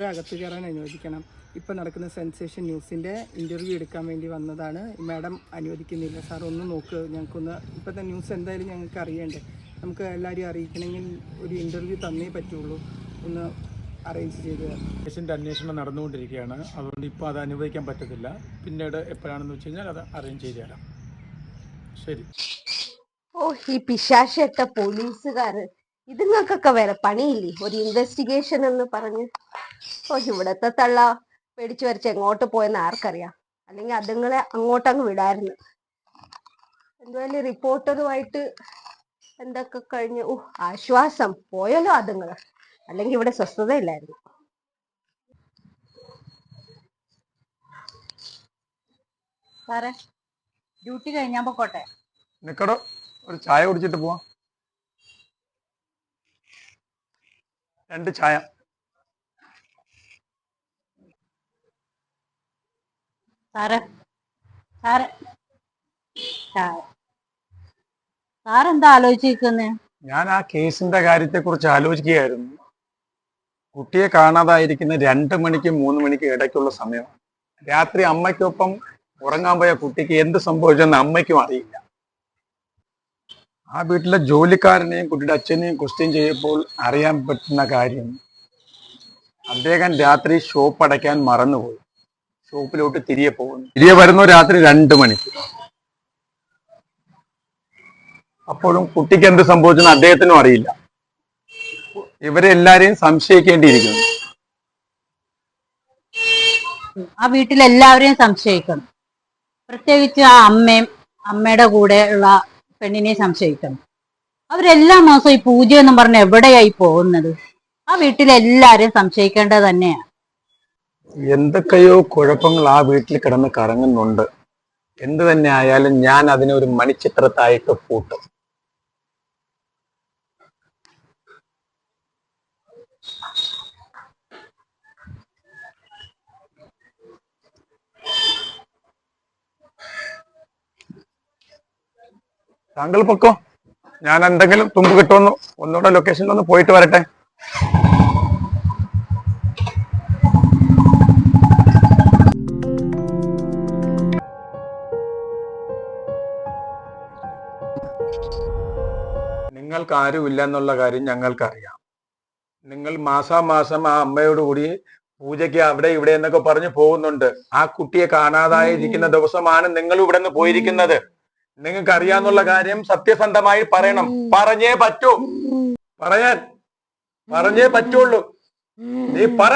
അകത്ത് കയറാൻ അനുവദിക്കണം. ഇപ്പം നടക്കുന്ന സെൻസേഷൻ ന്യൂസിൻ്റെ ഇൻ്റർവ്യൂ എടുക്കാൻ വേണ്ടി വന്നതാണ്. മാഡം അനുവദിക്കുന്നില്ല. സാർ ഒന്ന് നോക്ക്, ഞങ്ങൾക്കൊന്ന് ഇപ്പോഴത്തെ ന്യൂസ് എന്തായാലും ഞങ്ങൾക്ക് അറിയണ്ടേ, നമുക്ക് എല്ലാവരെയും അറിയിക്കണമെങ്കിൽ ഒരു ഇൻ്റർവ്യൂ തന്നേ പറ്റുള്ളൂ. ഒന്ന് അറേഞ്ച് ചെയ്ത് കേസിൻ്റെ അന്വേഷണം നടന്നുകൊണ്ടിരിക്കുകയാണ്. അതുകൊണ്ട് ഇപ്പോൾ അത് അനുവദിക്കാൻ പറ്റത്തില്ല. പിന്നീട് എപ്പോഴാണെന്ന് വെച്ച് കഴിഞ്ഞാൽ അത് അറേഞ്ച് ചെയ്ത് തരാം. ശരി. ഈ പിശാശിട്ട പോലീസുകാര് ഇതുങ്ങൾക്കൊക്കെ വേറെ പണിയില്ലേ? ഒരു ഇൻവെസ്റ്റിഗേഷൻ എന്ന് പറഞ്ഞ് ഇവിടത്തെ തള്ള പേടിച്ചു വരച്ച് എങ്ങോട്ട് പോയെന്ന് ആർക്കറിയാം. അല്ലെങ്കിൽ അതുങ്ങളെ അങ്ങോട്ടങ്ങ് വിടായിരുന്നു. എന്തായാലും റിപ്പോർട്ടറുമായിട്ട് എന്തൊക്കെ കഴിഞ്ഞ് ആശ്വാസം പോയല്ലോ അതുങ്ങള്. അല്ലെങ്കിൽ ഇവിടെ സ്വസ്ഥതയില്ലായിരുന്നു. സാറേ, ഡ്യൂട്ടി കഴിഞ്ഞാ പൊക്കോട്ടെ. നിക്കടോ, ഒരു ചായ കുടിച്ചിട്ട് പോവാം. 2 ചായ. സാറേ സാറേ സാറെന്താ ആലോചിച്ചിരിക്കുന്നേ? ഞാൻ ആ കേസിന്റെ കാര്യത്തെക്കുറിച്ച് ആലോചിക്കുകയായിരുന്നു. കുട്ടിയെ കാണാതായിരിക്കുന്ന 2 മണിക്കും 3 മണിക്കും ഇടയ്ക്കുള്ള സമയം. രാത്രി അമ്മയ്ക്കൊപ്പം ഉറങ്ങാൻ പോയ കുട്ടിക്ക് എന്ത് സംഭവിച്ചെന്ന് അമ്മയ്ക്കും അറിയില്ല. ആ വീട്ടിലെ ജോലിക്കാരനെയും കുട്ടിയുടെ അച്ഛനെയും ക്വസ്റ്റ്യൻ ചെയ്യപ്പോൾ അറിയാൻ പറ്റുന്ന കാര്യം, അദ്ദേഹം രാത്രി ഷോപ്പ് അടയ്ക്കാൻ മറന്നുപോയി. ഷോപ്പിലോട്ട് തിരികെ പോകുന്നു. തിരികെ വരുന്നു രാത്രി 2 മണിക്ക്. അപ്പോഴും കുട്ടിക്ക് എന്ത് സംഭവിച്ചെന്ന് അദ്ദേഹത്തിനും അറിയില്ല. ഇവരെല്ലാരെയും സംശയിക്കേണ്ടിയിരിക്കുന്നു. ആ വീട്ടിലെല്ലാവരെയും സംശയിക്കണം. പ്രത്യേകിച്ച് ആ അമ്മയുടെ കൂടെ ഉള്ള പെണ്ണിനെ സംശയിക്കണം. അവരെല്ലാ മാസവും ഈ പൂജ എന്നും പറഞ്ഞ് എവിടെയായി പോകുന്നത്? ആ വീട്ടിലെല്ലാരെയും സംശയിക്കേണ്ടത് തന്നെയാണ്. എന്തൊക്കെയോ കുഴപ്പങ്ങൾ ആ വീട്ടിൽ കിടന്ന് കറങ്ങുന്നുണ്ട്. എന്ത് തന്നെ ആയാലും ഞാൻ അതിനെ ഒരു മണിച്ചിത്രത്തായിട്ട് പൂട്ടും. താങ്കൾ പൊക്കോ, ഞാൻ എന്തെങ്കിലും തുമ്പ് കിട്ടുമെന്ന് ഒന്നുകൂടെ ലൊക്കേഷനിൽ ഒന്ന് പോയിട്ട് വരട്ടെ. നിങ്ങൾക്ക് ആരുമില്ല എന്നുള്ള കാര്യം ഞങ്ങൾക്കറിയാം. നിങ്ങൾ മാസാമാസം ആ അമ്മയോട് കൂടി പൂജയ്ക്ക് അവിടെ ഇവിടെ എന്നൊക്കെ പറഞ്ഞു പോകുന്നുണ്ട്. ആ കുട്ടിയെ കാണാതായിരിക്കുന്ന ദിവസമാണ് നിങ്ങൾ ഇവിടെ നിന്ന് പോയിരിക്കുന്നത്. നിങ്ങൾക്ക് അറിയാന്നുള്ള കാര്യം സത്യസന്ധമായി പറയണം. പറഞ്ഞേ പറ്റൂ. പറഞ്ഞേ പറ്റുള്ളൂ. നീ പറ.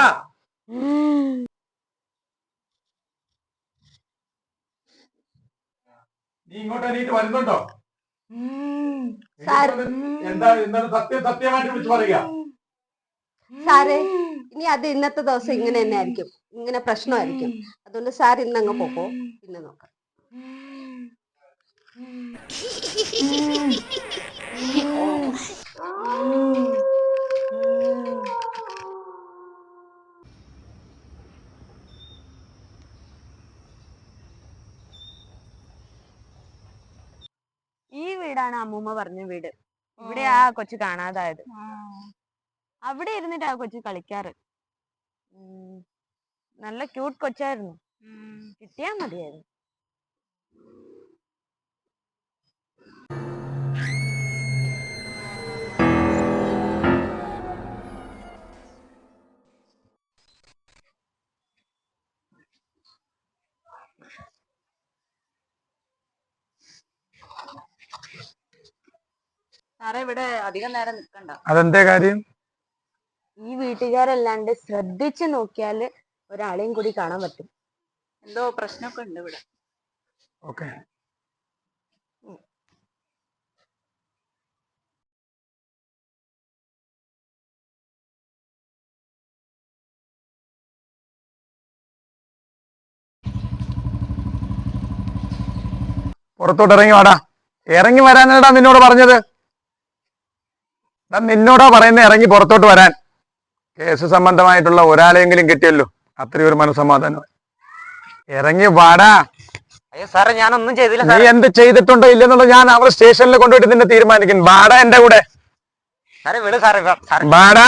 നീ ഇങ്ങോട്ട് എണീറ്റ് വരുന്നുണ്ടോ? എന്താണ് സത്യമായിട്ട് വിളിച്ചു പറയുക? സാറേ, ഇനി അത് ഇന്നത്തെ ദിവസം ഇങ്ങനെ തന്നെ ആയിരിക്കും, ഇങ്ങനെ പ്രശ്നമായിരിക്കും. അതുകൊണ്ട് സാർ ഇന്നങ്ങ് പോക്കോ, പിന്നെ നോക്കാം. ഈ വീടാണ് അമ്മൂമ്മ പറഞ്ഞ വീട്. ഇവിടെ ആ കൊച്ചു കാണാതായത്. അവിടെ ഇരുന്നിട്ട് ആ കൊച്ചു കളിക്കാറ്. നല്ല ക്യൂട്ട് കൊച്ചായിരുന്നു. കിട്ടിയാ മതിയായിരുന്നു. സാറേ, ഇവിടെ അധികം നേരം നിൽക്കണ്ട. അതെന്തേ കാര്യം? ഈ വീട്ടുകാരല്ലാണ്ട് ശ്രദ്ധിച്ചു നോക്കിയാല് ഒരാളെയും കൂടി കാണാൻ പറ്റും. എന്തോ പ്രശ്നമൊക്കെ ഉണ്ട് ഇവിടെ. ഓക്കെ. പുറത്തോട്ട് ഇറങ്ങി വാടാ. ഇറങ്ങി വരാനാടാ നിന്നോട് പറഞ്ഞത്. നിന്നോടാ പറയുന്നത് ഇറങ്ങി പുറത്തോട്ട് വരാൻ. കേസ് സംബന്ധമായിട്ടുള്ള ഒരാളെങ്കിലും കിട്ടിയല്ലോ, അത്രയും ഒരു മനസ്സമാധാനം. ഇറങ്ങി വാടാ. അയ്യോ സാറേ, ഞാനൊന്നും ചെയ്തില്ല. നീ എന്ത് ചെയ്തിട്ടുണ്ടോ ഇല്ലെന്നുള്ളത് ഞാൻ അവിടെ സ്റ്റേഷനിൽ കൊണ്ടുപോയിട്ട് നിന്നെ തീരുമാനിക്കും. വാടാ എന്റെ കൂടെ. സാറേ വിട് സാറേ. വാടാ.